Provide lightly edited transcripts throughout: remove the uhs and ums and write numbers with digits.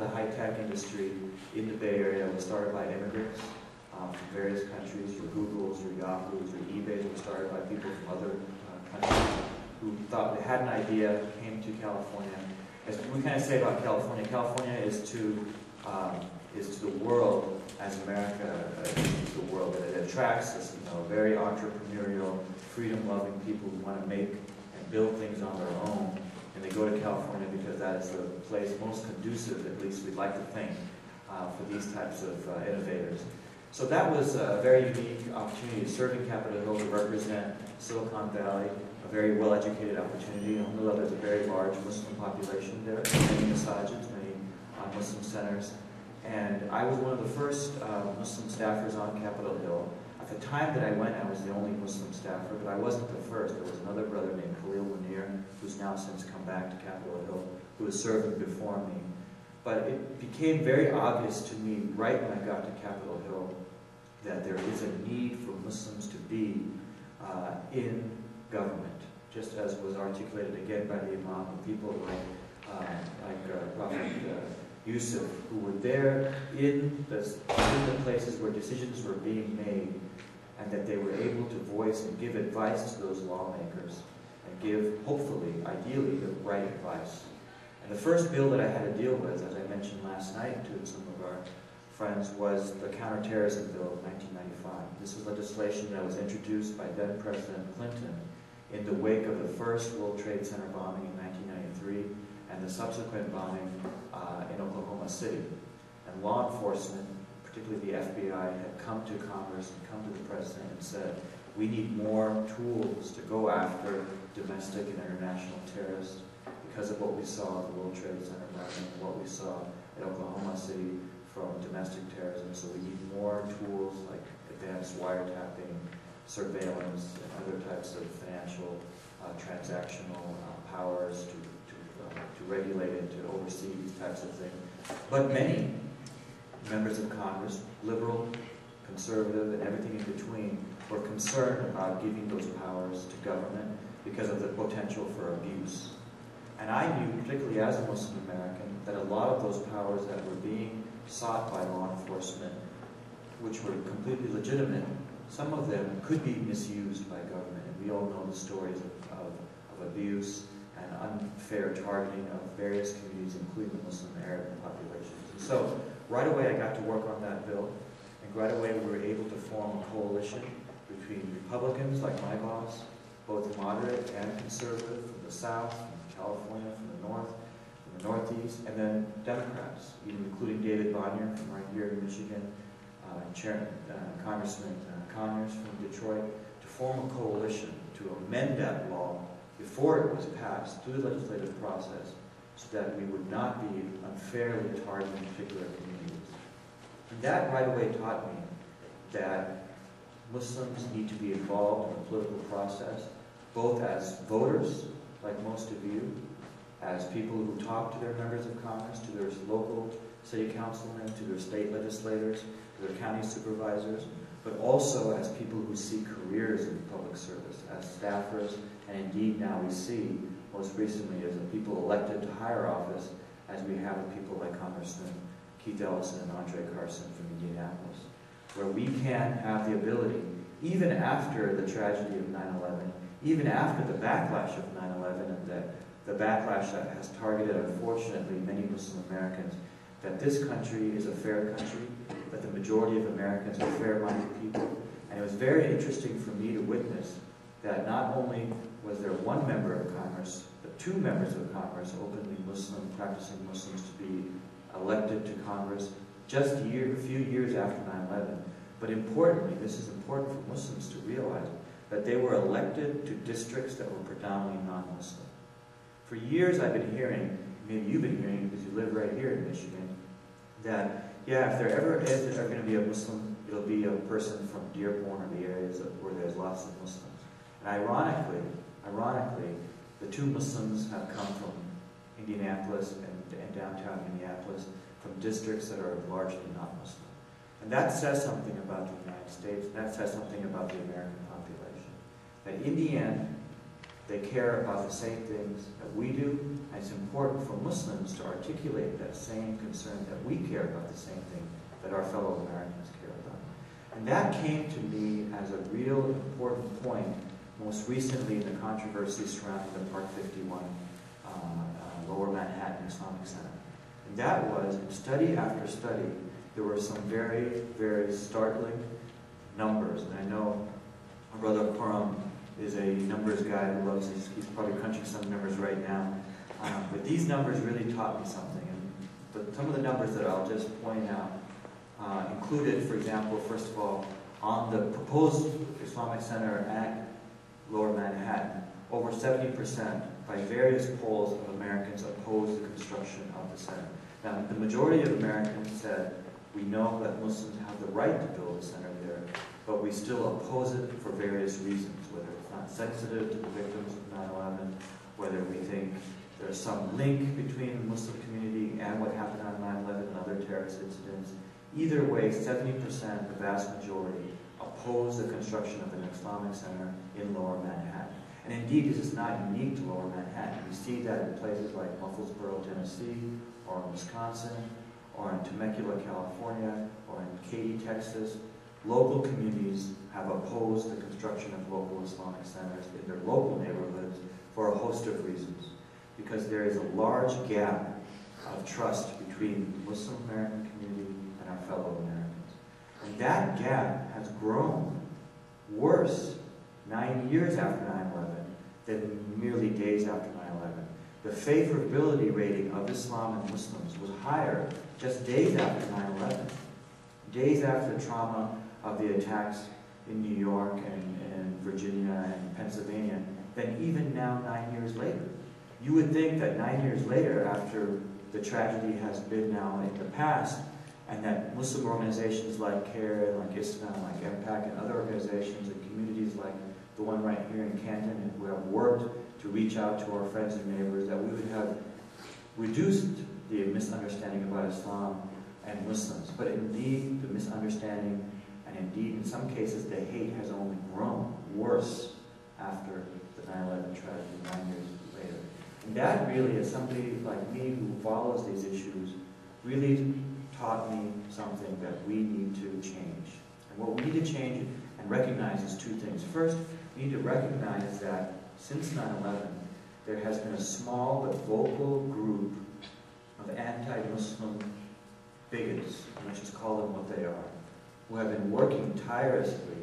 The high-tech industry in the Bay Area was started by immigrants from various countries. Your Googles, your Yahoos, your eBays were started by people from other countries who thought they had an idea, came to California. As we kind of say about California, California is to the world as America is to the world. That it attracts this, very entrepreneurial, freedom-loving people who want to make and build things on their own. And they go to California because that is the place most conducive, at least we'd like to think, for these types of innovators. So that was a very unique opportunity to serve in Capitol Hill, to represent Silicon Valley, a very well-educated opportunity. Although there's a very large Muslim population there, many masajids, many Muslim centers. And I was one of the first Muslim staffers on Capitol Hill. At the time that I went, I was the only Muslim staffer, but I wasn't the first. There was another brother named Khalil Munir, who's now since come back to Capitol Hill, who was serving before me. But it became very obvious to me right when I got to Capitol Hill that there is a need for Muslims to be in government, just as was articulated again by the Imam, and people like Prophet Yusuf, who were there in the places where decisions were being made, and that they were able to voice and give advice to those lawmakers, and give, hopefully, ideally, the right advice. And the first bill that I had to deal with, as I mentioned last night to some of our friends, was the Counterterrorism Bill of 1995. This was legislation that was introduced by then President Clinton in the wake of the first World Trade Center bombing in 1993 and the subsequent bombing in Oklahoma City. And law enforcement, particularly the FBI, had come to Congress and come to the President and said, we need more tools to go after domestic and international terrorists because of what we saw at the World Trade Center bombing and what we saw at Oklahoma City from domestic terrorism. So we need more tools like advanced wiretapping, surveillance, and other types of financial transactional powers to regulate and to oversee these types of things. But many members of Congress, liberal, conservative, and everything in between, were concerned about giving those powers to government because of the potential for abuse. And I knew, particularly as a Muslim American, that a lot of those powers that were being sought by law enforcement, which were completely legitimate, some of them could be misused by government. And we all know the stories of abuse and unfair targeting of various communities, including the Muslim Arab populations. And so, right away I got to work on that bill, and right away we were able to form a coalition between Republicans, like my boss, both moderate and conservative, from the South, from California, from the North, from the Northeast, and then Democrats, even including David Bonnier from right here in Michigan, Congressman Conyers from Detroit, to form a coalition to amend that law before it was passed through the legislative process so that we would not be unfairly targeting particular communities. And that right away taught me that Muslims need to be involved in the political process, both as voters, like most of you, as people who talk to their members of Congress, to their local city councilmen, to their state legislators, to their county supervisors, but also as people who seek careers in public service, as staffers, and indeed now we see, most recently, as people elected to higher office, as we have with people like Congressman Keith Ellison and Andre Carson from Indianapolis, where we can have the ability, even after the tragedy of 9/11, even after the backlash of 9/11, and the backlash that has targeted, unfortunately, many Muslim Americans, that this country is a fair country, that the majority of Americans are fair-minded people. And it was very interesting for me to witness that not only was there one member of Congress, but two members of Congress, openly Muslim, practicing Muslims, to be elected to Congress just a few years after 9/11. But importantly, this is important for Muslims to realize, that they were elected to districts that were predominantly non-Muslim. For years I've been hearing, maybe you've been hearing because you live right here in Michigan, that, yeah, if there ever is going to be a Muslim, it'll be a person from Dearborn or the areas where there's lots of Muslims. And ironically, the two Muslims have come from Indianapolis and downtown Minneapolis, from districts that are largely not Muslim. And that says something about the United States, and that says something about the American population. That in the end, They care about the same things that we do, and it's important for Muslims to articulate that same concern that we care about the same thing that our fellow Americans care about. And that came to me as a real important point, most recently in the controversy surrounding the Park 51 Lower Manhattan Islamic Center. And that was, in study after study, there were some very, very startling numbers. And I know my brother Khurram is a numbers guy who loves these. He's probably crunching some numbers right now. But these numbers really taught me something. But some of the numbers that I'll just point out included, for example, first of all, on the proposed Islamic Center at Lower Manhattan, over 70% by various polls of Americans opposed the construction of the center. Now, the majority of Americans said, we know that Muslims have the right to build a center there, but we still oppose it for various reasons, whether it's not sensitive to the victims of 9/11, whether we think there's some link between the Muslim community and what happened on 9/11 and other terrorist incidents. Either way, 70%, the vast majority, oppose the construction of an Islamic Center in Lower Manhattan. And indeed, this is not unique to Lower Manhattan. We see that in places like Murfreesboro, Tennessee, or in Wisconsin, or in Temecula, California, or in Katy, Texas. Local communities have opposed the construction of local Islamic centers in their local neighborhoods for a host of reasons. Because there is a large gap of trust between the Muslim American community and our fellow Americans. And that gap has grown worse 9 years after 9/11 than merely days after 9/11. The favorability rating of Islam and Muslims was higher just days after 9/11, days after the trauma of the attacks in New York and Virginia and Pennsylvania, than even now 9 years later. You would think that 9 years later, after the tragedy has been now in the past, and that Muslim organizations like CAIR, like Islam, like MPAC, and other organizations and communities like the one right here in Canton, who have worked to reach out to our friends and neighbors, that we would have reduced the misunderstanding about Islam and Muslims. But indeed, the misunderstanding, and indeed in some cases the hate, has only grown worse after the 9/11 tragedy 9 years later. And that really, as somebody like me who follows these issues, really taught me something that we need to change. And what we need to change and recognize is two things. First, we need to recognize that since 9/11, there has been a small but vocal group of anti-Muslim bigots, let's just call them what they are, who have been working tirelessly,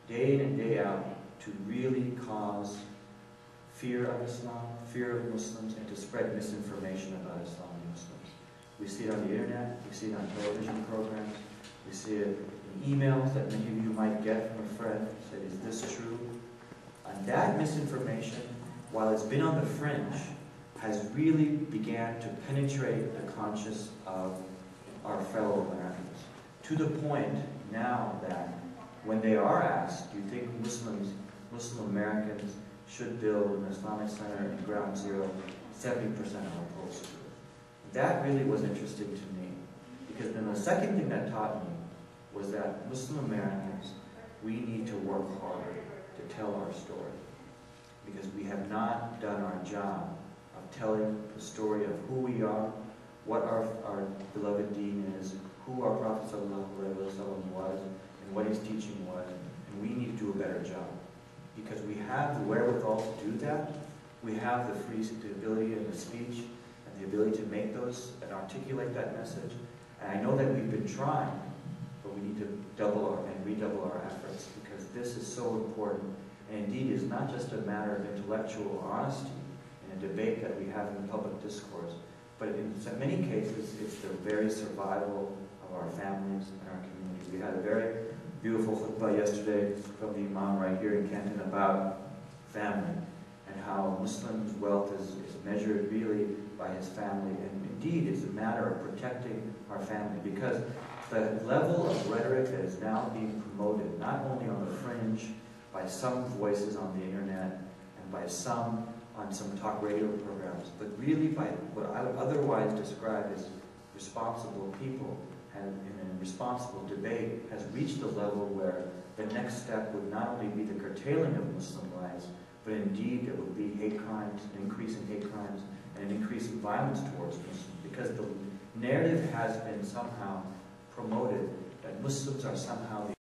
day in and day out, to really cause fear of Islam, fear of Muslims, and to spread misinformation about Islam and Muslims. We see it on the internet, we see it on television programs, we see it in emails that many of you might get from a friend, say, is this true? And that misinformation, while it's been on the fringe, has really began to penetrate the conscience of our fellow Americans, to the point now that when they are asked, do you think Muslim Americans should build an Islamic Center in Ground Zero, 70% are opposed to it. That really was interesting to me, because then the second thing that taught me was that Muslim Americans, we need to work harder to tell our story, because we have not done our job of telling the story of who we are, what our beloved deen is, who our Prophet ﷺ was, and what his teaching was, and we need to do a better job. Because we have the wherewithal to do that, we have the ability and the speech and the ability to make those and articulate that message. And I know that we've been trying, but we need to redouble our efforts, because this is so important. And indeed, it's not just a matter of intellectual honesty in a debate that we have in public discourse, but in many cases, it's the very survival of our families and our community. We had a very beautiful khutbah yesterday from the Imam right here in Canton about family, and how Muslims' wealth is measured really by his family. And indeed, it's a matter of protecting our family, because the level of rhetoric that is now being promoted, not only on the fringe by some voices on the internet and by some on some talk radio programs, but really by what I would otherwise describe as responsible people, and in a responsible debate, has reached a level where the next step would not only be the curtailing of Muslim rights, but but indeed there would be hate crimes, an increase in hate crimes, and an increase in violence towards Muslims, because the narrative has been somehow promoted that Muslims are somehow the